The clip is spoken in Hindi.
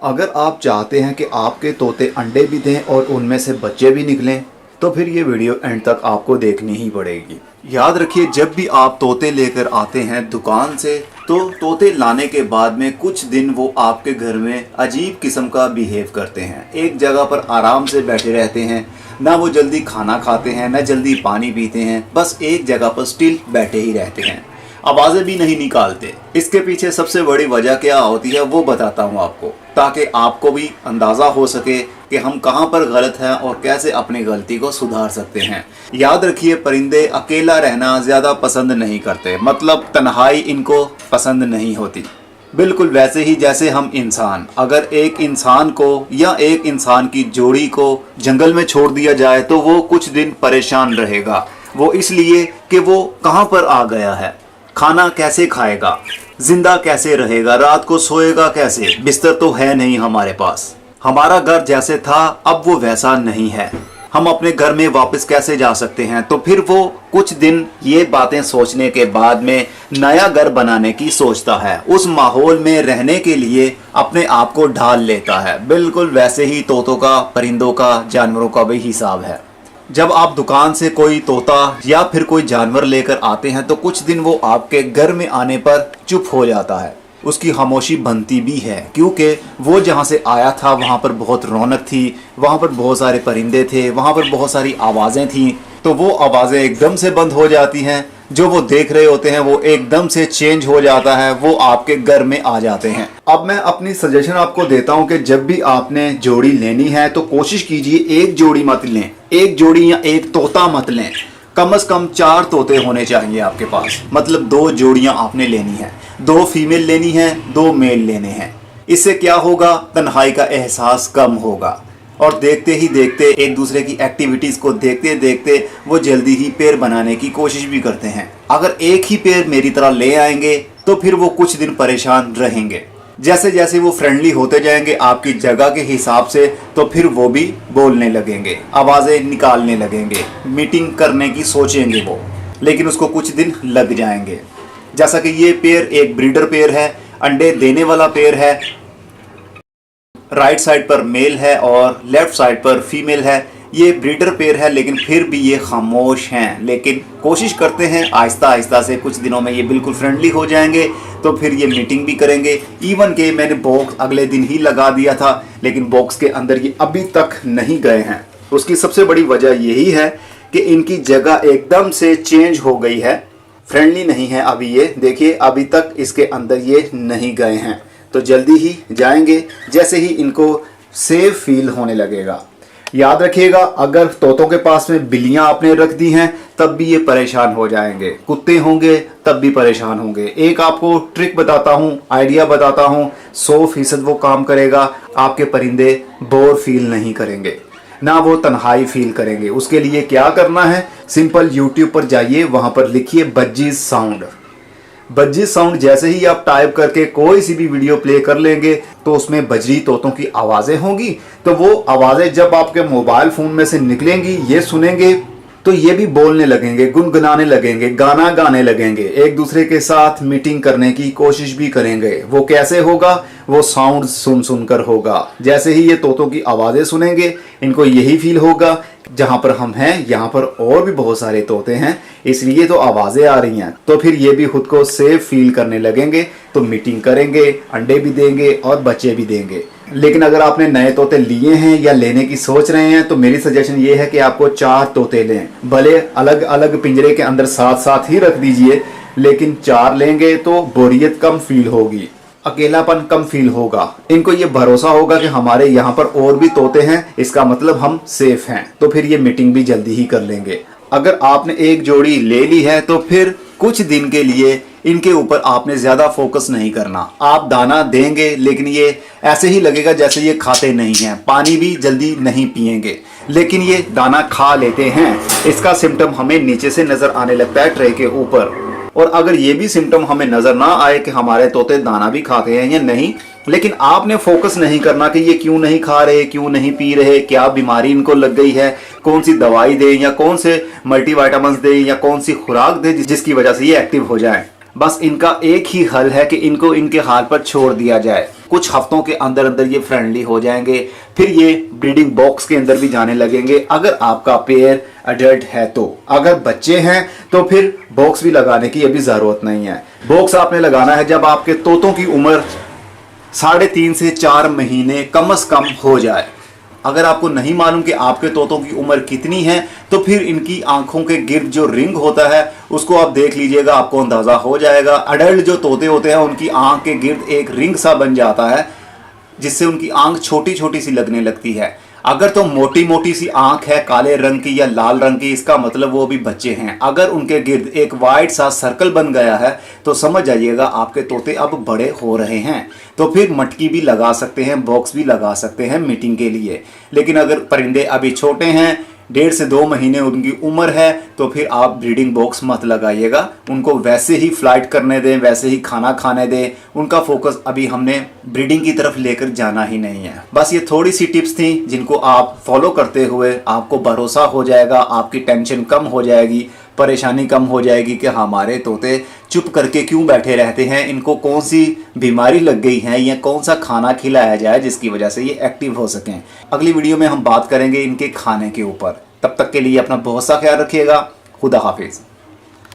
अगर आप चाहते हैं कि आपके तोते अंडे भी दें और उनमें से बच्चे भी निकलें तो फिर ये वीडियो एंड तक आपको देखनी ही पड़ेगी। याद रखिए, जब भी आप तोते लेकर आते हैं दुकान से तो तोते लाने के बाद में कुछ दिन वो आपके घर में अजीब किस्म का बिहेव करते हैं। एक जगह पर आराम से बैठे रहते हैं, ना वो जल्दी खाना खाते हैं ना जल्दी पानी पीते हैं, बस एक जगह पर स्टिल बैठे ही रहते हैं, आवाज़ें भी नहीं निकालते। इसके पीछे सबसे बड़ी वजह क्या होती है वो बताता हूँ आपको, ताकि आपको भी अंदाज़ा हो सके कि हम कहाँ पर गलत हैं और कैसे अपनी गलती को सुधार सकते हैं। याद रखिए, परिंदे अकेला रहना ज़्यादा पसंद नहीं करते, मतलब तन्हाई इनको पसंद नहीं होती। बिल्कुल वैसे ही जैसे हम इंसान, अगर एक इंसान को या एक इंसान की जोड़ी को जंगल में छोड़ दिया जाए तो वो कुछ दिन परेशान रहेगा। वो इसलिए कि वो कहाँ पर आ गया है, खाना कैसे खाएगा, जिंदा कैसे रहेगा, रात को सोएगा कैसे, बिस्तर तो है नहीं हमारे पास, हमारा घर जैसे था अब वो वैसा नहीं है, हम अपने घर में वापस कैसे जा सकते हैं। तो फिर वो कुछ दिन ये बातें सोचने के बाद में नया घर बनाने की सोचता है, उस माहौल में रहने के लिए अपने आप को ढाल लेता है। बिल्कुल वैसे ही तोतों का, परिंदों का, जानवरों का भी हिसाब है। जब आप दुकान से कोई तोता या फिर कोई जानवर लेकर आते हैं तो कुछ दिन वो आपके घर में आने पर चुप हो जाता है, उसकी खामोशी बनती भी है, क्योंकि वो जहाँ से आया था वहाँ पर बहुत रौनक थी, वहाँ पर बहुत सारे परिंदे थे, वहाँ पर बहुत सारी आवाज़ें थीं। तो वो आवाज़ें एकदम से बंद हो जाती हैं, जो वो देख रहे होते हैं वो एकदम से चेंज हो जाता है, वो आपके घर में आ जाते हैं। अब मैं अपनी सजेशन आपको देता हूँ कि जब भी आपने जोड़ी लेनी है तो कोशिश कीजिए एक जोड़ी मत लें, एक जोड़ी या एक तोता मत लें, कम से कम 4 तोते होने चाहिए आपके पास, मतलब 2 जोड़ियां आपने लेनी है, 2 फीमेल लेनी है, 2 मेल लेने हैं। इससे क्या होगा, तन्हाई का एहसास कम होगा और देखते ही देखते एक दूसरे की एक्टिविटीज़ को देखते देखते वो जल्दी ही पेयर बनाने की कोशिश भी करते हैं। अगर एक ही पेयर मेरी तरह ले आएंगे तो फिर वो कुछ दिन परेशान रहेंगे। जैसे जैसे वो फ्रेंडली होते जाएंगे आपकी जगह के हिसाब से तो फिर वो भी बोलने लगेंगे, आवाज़ें निकालने लगेंगे, मीटिंग करने की सोचेंगे वो, लेकिन उसको कुछ दिन लग जाएंगे। जैसा कि ये पेयर एक ब्रीडर पेयर है, अंडे देने वाला पेयर है, राइट साइड पर मेल है और लेफ्ट साइड पर फीमेल है। ये ब्रीडर पेयर है लेकिन फिर भी ये खामोश हैं, लेकिन कोशिश करते हैं आहिस्ता आहिस्ता से कुछ दिनों में ये बिल्कुल फ्रेंडली हो जाएंगे, तो फिर ये मीटिंग भी करेंगे। इवन के मैंने बॉक्स अगले दिन ही लगा दिया था, लेकिन बॉक्स के अंदर ये अभी तक नहीं गए हैं। उसकी सबसे बड़ी वजह यही है कि इनकी जगह एकदम से चेंज हो गई है, फ्रेंडली नहीं है अभी ये। देखिए अभी तक इसके अंदर ये नहीं गए हैं, तो जल्दी ही जाएंगे जैसे ही इनको सेफ फील होने लगेगा। याद रखिएगा, अगर तोतों के पास में बिल्लियां आपने रख दी हैं तब भी ये परेशान हो जाएंगे, कुत्ते होंगे तब भी परेशान होंगे। एक आपको ट्रिक बताता हूँ, आइडिया बताता हूँ, 100% वो काम करेगा। आपके परिंदे बोर फील नहीं करेंगे, ना वो तन्हाई फील करेंगे। उसके लिए क्या करना है, सिंपल यूट्यूब पर जाइए, वहां पर लिखिए बज्जीज साउंड। बज्जी साउंड जैसे ही आप टाइप करके कोई सी भी वीडियो प्ले कर लेंगे तो उसमें बजरी तोतों की आवाज़ें होंगी। तो वो आवाज़ें जब आपके मोबाइल फ़ोन में से निकलेंगी, ये सुनेंगे तो ये भी बोलने लगेंगे, गुनगुनाने लगेंगे, गाना गाने लगेंगे, एक दूसरे के साथ मीटिंग करने की कोशिश भी करेंगे। वो कैसे होगा, वो साउंड सुन सुनकर होगा। जैसे ही ये तोतों की आवाज़ें सुनेंगे इनको यही फील होगा जहाँ पर हम हैं यहाँ पर और भी बहुत सारे तोते हैं, इसलिए तो आवाज़ें आ रही हैं। तो फिर ये भी खुद को सेफ फील करने लगेंगे, तो मीटिंग करेंगे, अंडे भी देंगे और बच्चे भी देंगे। लेकिन अगर आपने नए तोते लिए हैं या लेने की सोच रहे हैं तो मेरी सजेशन ये है कि आपको 4 तोते लें। भले अलग अलग पिंजरे के अंदर साथ साथ ही रख दीजिए, लेकिन 4 लेंगे तो बोरियत कम फील होगी, अकेलापन कम फील होगा। इनको ये भरोसा होगा कि हमारे यहाँ पर और भी तोते हैं, इसका मतलब हम सेफ हैं, तो फिर ये मीटिंग भी जल्दी ही कर लेंगे। अगर आपने एक जोड़ी ले ली है तो फिर कुछ दिन के लिए इनके ऊपर आपने ज़्यादा फोकस नहीं करना। आप दाना देंगे लेकिन ये ऐसे ही लगेगा जैसे ये खाते नहीं हैं, पानी भी जल्दी नहीं पिएंगे, लेकिन ये दाना खा लेते हैं। इसका सिम्टम हमें नीचे से नज़र आने लगता है ट्रे के ऊपर। और अगर ये भी सिम्टम हमें नज़र ना आए कि हमारे तोते दाना भी खाते हैं या नहीं, लेकिन आपने फोकस नहीं करना कि ये क्यों नहीं खा रहे, क्यों नहीं पी रहे, क्या बीमारी इनको लग गई है, कौन सी दवाई दें या कौन से मल्टीविटामिन्स दें या कौन सी खुराक दें जिसकी वजह से ये एक्टिव हो जाए। बस इनका एक ही हल है कि इनको इनके हाल पर छोड़ दिया जाए। कुछ हफ्तों के अंदर अंदर ये फ्रेंडली हो जाएंगे, फिर ये ब्रीडिंग बॉक्स के अंदर भी जाने लगेंगे अगर आपका पेयर अडल्ट है तो। अगर बच्चे हैं तो फिर बॉक्स भी लगाने की अभी ज़रूरत नहीं है। बॉक्स आपने लगाना है जब आपके तोतों की उम्र 3.5 से 4 महीने कम से कम हो जाए। अगर आपको नहीं मालूम कि आपके तोतों की उम्र कितनी है तो फिर इनकी आंखों के गिर्द जो रिंग होता है उसको आप देख लीजिएगा, आपको अंदाजा हो जाएगा। अडल्ट जो तोते होते हैं उनकी आंख के गिर्द एक रिंग सा बन जाता है जिससे उनकी आंख छोटी छोटी सी लगने लगती है। अगर तो मोटी मोटी सी आंख है काले रंग की या लाल रंग की, इसका मतलब वो भी बच्चे हैं। अगर उनके गिर्द एक वाइट सा सर्कल बन गया है तो समझ जाइएगा आपके तोते अब बड़े हो रहे हैं। तो फिर मटकी भी लगा सकते हैं, बॉक्स भी लगा सकते हैं मीटिंग के लिए। लेकिन अगर परिंदे अभी छोटे हैं, 1.5 से 2 महीने उनकी उम्र है, तो फिर आप ब्रीडिंग बॉक्स मत लगाइएगा। उनको वैसे ही फ्लाइट करने दें, वैसे ही खाना खाने दें। उनका फोकस अभी हमने ब्रीडिंग की तरफ लेकर जाना ही नहीं है। बस ये थोड़ी सी टिप्स थी जिनको आप फॉलो करते हुए आपको भरोसा हो जाएगा, आपकी टेंशन कम हो जाएगी, परेशानी कम हो जाएगी कि हमारे तोते चुप करके क्यों बैठे रहते हैं, इनको कौन सी बीमारी लग गई है या कौन सा खाना खिलाया जाए जिसकी वजह से ये एक्टिव हो सकें। अगली वीडियो में हम बात करेंगे इनके खाने के ऊपर। तब तक के लिए अपना बहुत सा ख्याल रखिएगा। खुदा हाफिज।